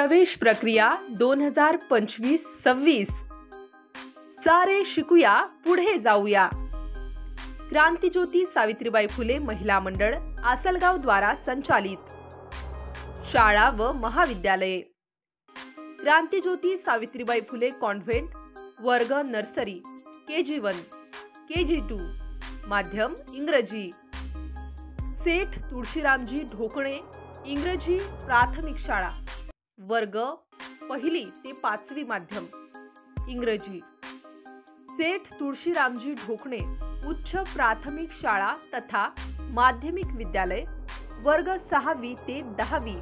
प्रवेश प्रक्रिया 2025-26 सारे शिकूया पुढे जाऊया। क्रांतिज्योती सावित्रीबाई फुले महिला मंडळ आसलगाव द्वारा संचालित शाळा व महाविद्यालये। क्रांतिज्योती सावित्रीबाई फुले कॉन्व्हेंट वर्ग नर्सरी KG1 KG2 माध्यम इंग्रजी। सेठ तुळशीरामजी ढोकणे इंग्रजी प्राथमिक शाळा वर्ग पहिली ते 5वी माध्यम इंग्रजी। सेठ तुळशीरामजी ढोकणे उच्च प्राथमिक शाळा तथा माध्यमिक विद्यालय वर्ग 6वी ते 10वी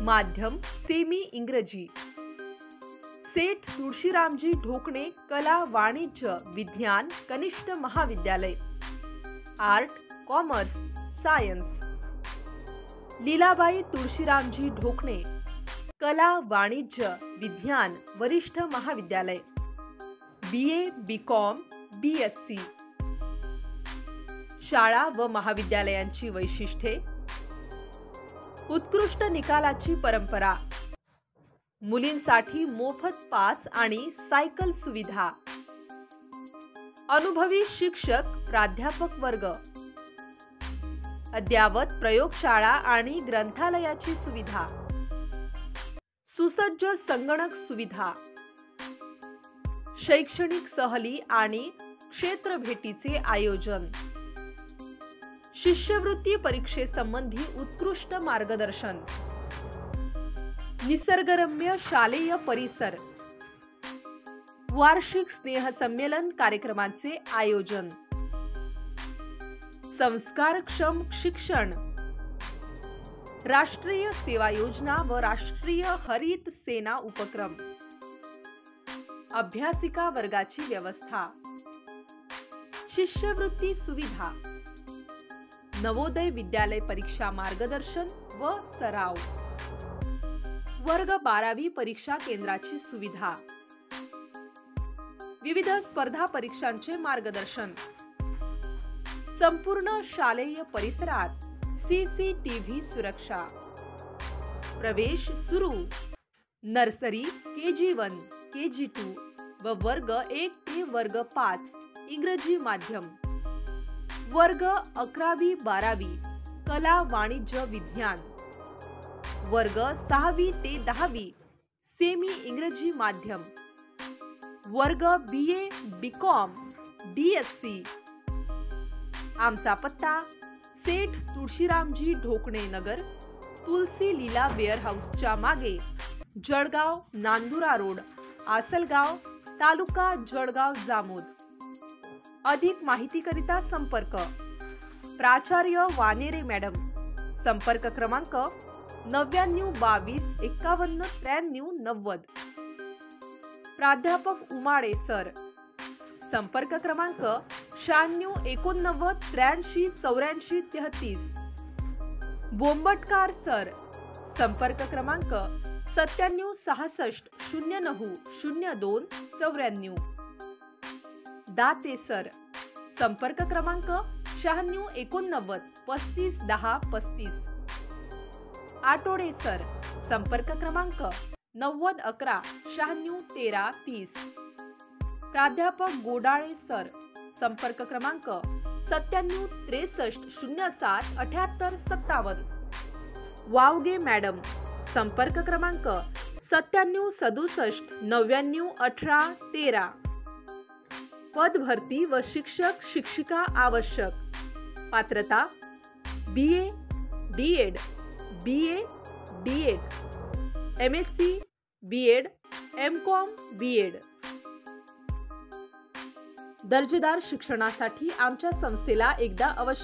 माध्यम सेमी इंग्रजी। सेठ तुळशीरामजी ढोकणे कला वाणिज्य विज्ञान कनिष्ठ महाविद्यालय art commerce science. Lilabai Tulshiramji Dhokne कला वाणिज्य विज्ञान वरिष्ठ महाविद्यालय BA BCom BSc। शाळा व महाविद्यालयांची वैशिष्ट्ये। उत्कृष्ट निकालाची परंपरा, मुलींसाठी मोफत पास आणि सायकल सुविधा, अनुभवी शिक्षक प्राध्यापक वर्ग, अद्ययावत प्रयोगशाळा आणि ग्रंथालयाची सुविधा, सुसज्ज संगणक सुविधा, शैक्षणिक सहली आणि क्षेत्र भेटीचे आयोजन, शिष्यवृत्ती परीक्षेसंबंधी उत्कृष्ट मार्गदर्शन, निसर्गरम्य शालेय परिसर, वार्षिक स्नेहसंमेलन कार्यक्रमांचे आयोजन, संस्कारक्षम शिक्षण, राष्ट्रीय सेवा योजना व राष्ट्रीय हरित सेना उपक्रम, अभ्यासिका वर्गाची व्यवस्था, शिष्यवृत्ती सुविधा, नवोदय विद्यालय परीक्षा मार्गदर्शन व सराव, वर्ग 12वी परीक्षा केंद्राची सुविधा, विविध स्पर्धा परीक्षांचे मार्गदर्शन, संपूर्ण शालेय परिसरात CCTV सुरक्षा। प्रवेश सुरू। नर्सरी KG1 KG2 व वर्ग 1 ते वर्ग 5 इंग्रजी माध्यम, वर्ग 11वी 12वी कला वाणिज्य विज्ञान, वर्ग 6वी ते 10वी सेमी इंग्रजी माध्यम, वर्ग BA BCom BSc। आमचा पत्ता सेठ तुळशीरामजी ढोकणे नगर तुलसी लीला वेअरहाऊसच्या मागे जळगाव नांदुरा रोड आसलगाव तालुका जळगाव जामोद। अधिक माहितीकरिता संपर्क प्राचार्य वानेरे मॅडम, संपर्क क्रमांक 9922 51 93 90। प्राध्यापक उमाळे सर, संपर्क क्रमांक 96 89 83 84 33। बोंबटकार सर, संपर्क क्रमांक 97 66 09 02 94। दाते सर, संपर्क क्रमांक 96 89 35 10 35। आटोडे सर, संपर्क क्रमांक 90 11 96 13 30। प्राध्यापक गोडाळे सर, संपर्क क्रमांक 97 63 07 78 57। वावगे मॅडम, संपर्क क्रमांक 97 67 99 18 13। पद भरती व शिक्षक शिक्षिका आवश्यक। पात्रता BA B.Ed BA B.Ed MSc B.Ed MCom B.Ed। दर्जेदार शिक्षणासाठी आमच्या संस्थेला एकदा अवश्य